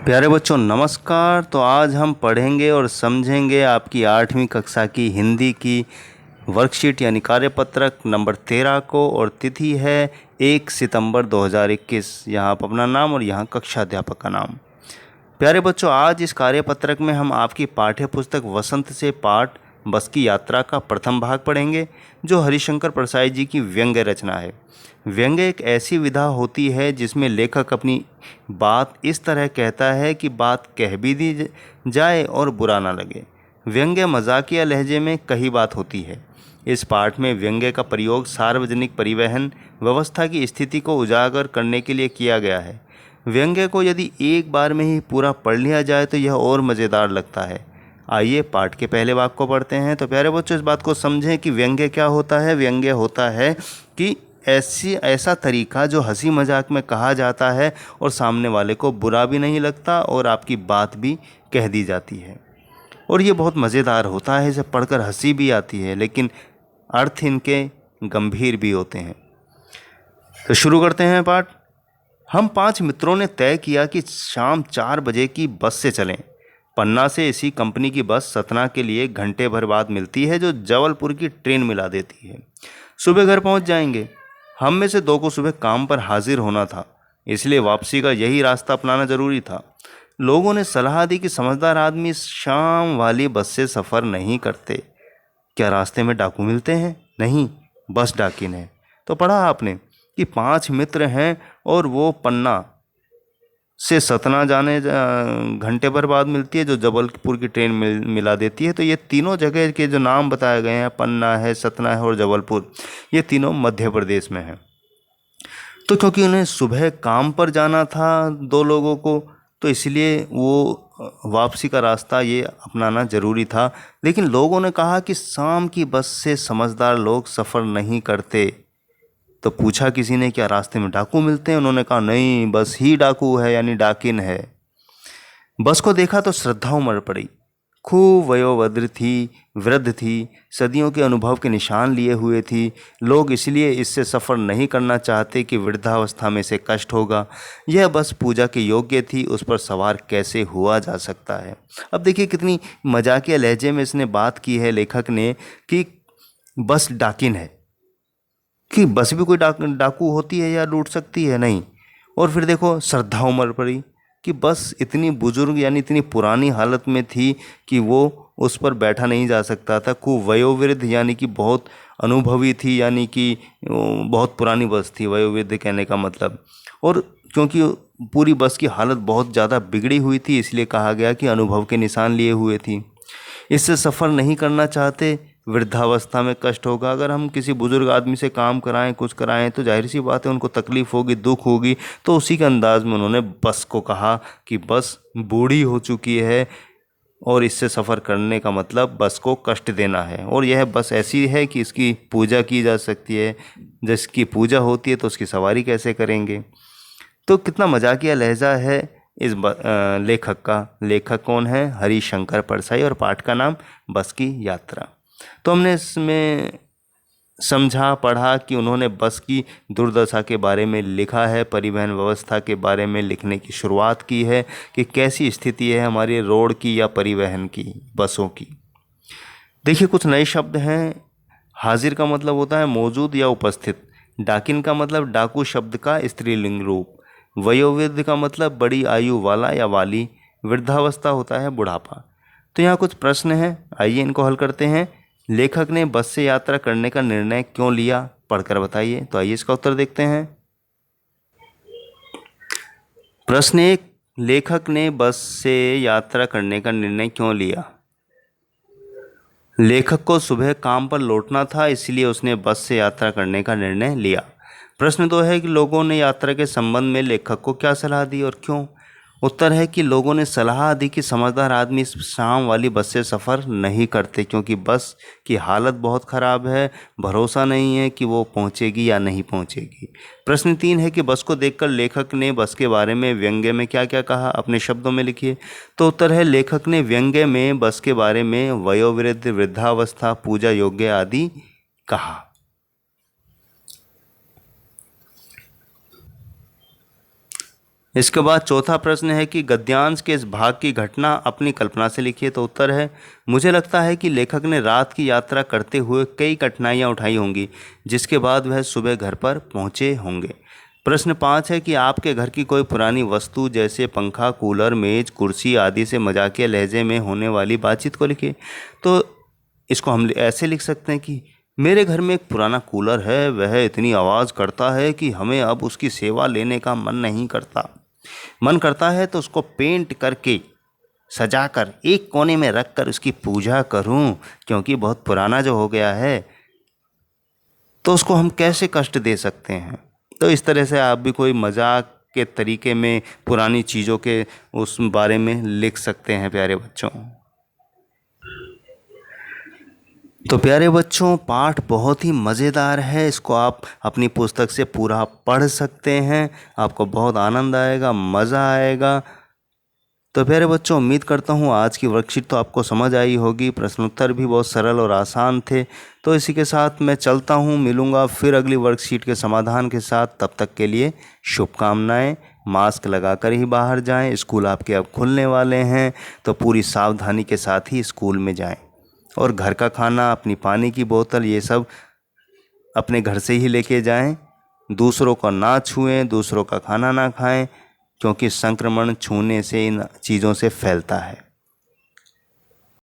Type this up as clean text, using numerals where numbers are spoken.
प्यारे बच्चों नमस्कार। तो आज हम पढ़ेंगे और समझेंगे आपकी 8वीं कक्षा की हिंदी की वर्कशीट यानी कार्यपत्रक नंबर 13 को। और तिथि है 1 सितंबर 2021। यहाँ आप अपना नाम और यहाँ कक्षा अध्यापक का नाम। प्यारे बच्चों, आज इस कार्यपत्रक में हम आपकी पाठ्य पुस्तक वसंत से पाठ बस की यात्रा का प्रथम भाग पढ़ेंगे, जो हरिशंकर परसाई जी की व्यंग्य रचना है। व्यंग्य एक ऐसी विधा होती है जिसमें लेखक अपनी बात इस तरह कहता है कि बात कह भी दी जाए और बुरा ना लगे। व्यंग्य मजाकिया लहजे में कही बात होती है। इस पाठ में व्यंग्य का प्रयोग सार्वजनिक परिवहन व्यवस्था की स्थिति को उजागर करने के लिए किया गया है। व्यंग्य को यदि एक बार में ही पूरा पढ़ लिया जाए तो यह और मज़ेदार लगता है। आइए पाठ के पहले भाग को पढ़ते हैं। तो प्यारे बच्चों, इस बात को समझें कि व्यंग्य क्या होता है। व्यंग्य होता है कि ऐसा तरीका जो हंसी मजाक में कहा जाता है और सामने वाले को बुरा भी नहीं लगता और आपकी बात भी कह दी जाती है। और ये बहुत मज़ेदार होता है, इसे पढ़कर हंसी भी आती है, लेकिन अर्थ इनके गंभीर भी होते हैं। तो शुरू करते हैं पाठ। हम 5 मित्रों ने तय किया कि शाम 4 बजे की बस से चलें। पन्ना से इसी कंपनी की बस सतना के लिए घंटे भर बाद मिलती है, जो जबलपुर की ट्रेन मिला देती है। सुबह घर पहुंच जाएंगे। हम में से 2 को सुबह काम पर हाजिर होना था, इसलिए वापसी का यही रास्ता अपनाना जरूरी था। लोगों ने सलाह दी कि समझदार आदमी शाम वाली बस से सफ़र नहीं करते। क्या रास्ते में डाकू मिलते हैं? नहीं, बस डाकिन है। तो पढ़ा आपने कि 5 मित्र हैं और वो पन्ना से सतना जाने घंटे भर बाद मिलती है, जो जबलपुर की ट्रेन मिला देती है। तो ये तीनों जगह के जो नाम बताए गए हैं, पन्ना है, सतना है और जबलपुर, ये तीनों मध्य प्रदेश में हैं। तो क्योंकि उन्हें सुबह काम पर जाना था 2 लोगों को, तो इसलिए वो वापसी का रास्ता ये अपनाना ज़रूरी था। लेकिन लोगों ने कहा कि शाम की बस से समझदार लोग सफ़र नहीं करते। तो पूछा किसी ने, क्या रास्ते में डाकू मिलते हैं? उन्होंने कहा नहीं, बस ही डाकू है, यानी डाकिन है। बस को देखा तो श्रद्धा उमड़ पड़ी। खूब वयोवृद्ध थी, वृद्ध थी, सदियों के अनुभव के निशान लिए हुए थी। लोग इसलिए इससे सफ़र नहीं करना चाहते कि वृद्धावस्था में से कष्ट होगा। यह बस पूजा के योग्य थी, उस पर सवार कैसे हुआ जा सकता है। अब देखिए कितनी मजाकिया लहजे में इसने बात की है लेखक ने कि बस डाकिन है, कि बस भी कोई डाकू होती है या लूट सकती है? नहीं। और फिर देखो श्रद्धा उमड़ पड़ी कि बस इतनी बुजुर्ग यानी इतनी पुरानी हालत में थी कि वो उस पर बैठा नहीं जा सकता था। खूब वयोवृद्ध यानी कि बहुत अनुभवी थी, यानी कि बहुत पुरानी बस थी, वयोवृद्ध कहने का मतलब। और क्योंकि पूरी बस की हालत बहुत ज़्यादा बिगड़ी हुई थी, इसलिए कहा गया कि अनुभव के निशान लिए हुए थी। इससे सफ़र नहीं करना चाहते, वृद्धावस्था में कष्ट होगा। अगर हम किसी बुजुर्ग आदमी से काम कराएं, कुछ कराएं, तो जाहिर सी बात है उनको तकलीफ़ होगी, दुख होगी। तो उसी के अंदाज में उन्होंने बस को कहा कि बस बूढ़ी हो चुकी है और इससे सफ़र करने का मतलब बस को कष्ट देना है। और यह बस ऐसी है कि इसकी पूजा की जा सकती है, जिसकी पूजा होती है तो उसकी सवारी कैसे करेंगे। तो कितना मजाकिया लहजा है इस लेखक का। लेखक कौन है? हरिशंकर परसाई, और पाठ का नाम बस की यात्रा। तो हमने इसमें समझा, पढ़ा कि उन्होंने बस की दुर्दशा के बारे में लिखा है, परिवहन व्यवस्था के बारे में लिखने की शुरुआत की है कि कैसी स्थिति है हमारी रोड की या परिवहन की, बसों की। देखिए कुछ नए शब्द हैं। हाजिर का मतलब होता है मौजूद या उपस्थित। डाकिन का मतलब डाकू शब्द का स्त्रीलिंग रूप। वयोवृद्ध का मतलब बड़ी आयु वाला या वाली। वृद्धावस्था होता है बुढ़ापा। तो यहाँ कुछ प्रश्न हैं, आइए इनको हल करते हैं। लेखक ने बस से यात्रा करने का निर्णय क्यों लिया, पढ़कर बताइए। तो आइए इसका उत्तर देखते हैं। प्रश्न 1, लेखक ने बस से यात्रा करने का निर्णय क्यों लिया? लेखक को सुबह काम पर लौटना था, इसलिए उसने बस से यात्रा करने का निर्णय लिया। प्रश्न 2 है कि लोगों ने यात्रा के संबंध में लेखक को क्या सलाह दी और क्यों? उत्तर है कि लोगों ने सलाह दी कि समझदार आदमी इस शाम वाली बस से सफ़र नहीं करते, क्योंकि बस की हालत बहुत ख़राब है, भरोसा नहीं है कि वो पहुंचेगी या नहीं पहुंचेगी। प्रश्न 3 है कि बस को देखकर लेखक ने बस के बारे में व्यंग्य में क्या क्या कहा, अपने शब्दों में लिखिए। तो उत्तर है लेखक ने व्यंग्य में बस के बारे में वयोवृद्ध, वृद्धावस्था, पूजा योग्य आदि कहा। इसके बाद चौथा प्रश्न है कि गद्यांश के इस भाग की घटना अपनी कल्पना से लिखिए। तो उत्तर है, मुझे लगता है कि लेखक ने रात की यात्रा करते हुए कई कठिनाइयां उठाई होंगी, जिसके बाद वह सुबह घर पर पहुंचे होंगे। प्रश्न 5 है कि आपके घर की कोई पुरानी वस्तु जैसे पंखा, कूलर, मेज, कुर्सी आदि से मजाकिया लहजे में होने वाली बातचीत को लिखिए। तो इसको हम ऐसे लिख सकते हैं कि मेरे घर में एक पुराना कूलर है, वह इतनी आवाज़ करता है कि हमें अब उसकी सेवा लेने का मन नहीं करता। मन करता है तो उसको पेंट करके सजाकर एक कोने में रखकर उसकी पूजा करूं, क्योंकि बहुत पुराना जो हो गया है तो उसको हम कैसे कष्ट दे सकते हैं। तो इस तरह से आप भी कोई मजाक के तरीके में पुरानी चीज़ों के उस बारे में लिख सकते हैं प्यारे बच्चों। तो प्यारे बच्चों, पाठ बहुत ही मज़ेदार है, इसको आप अपनी पुस्तक से पूरा पढ़ सकते हैं, आपको बहुत आनंद आएगा, मज़ा आएगा। तो प्यारे बच्चों, उम्मीद करता हूँ आज की वर्कशीट तो आपको समझ आई होगी, प्रश्नोत्तर भी बहुत सरल और आसान थे। तो इसी के साथ मैं चलता हूँ, मिलूँगा फिर अगली वर्कशीट के समाधान के साथ। तब तक के लिए शुभकामनाएं। मास्क लगाकर ही बाहर जाएं, स्कूल आपके अब खुलने वाले हैं, तो पूरी सावधानी के साथ ही स्कूल में जाएं। और घर का खाना, अपनी पानी की बोतल, ये सब अपने घर से ही लेके जाएं। दूसरों को ना छुएं, दूसरों का खाना ना खाएं, क्योंकि संक्रमण छूने से इन चीज़ों से फैलता है।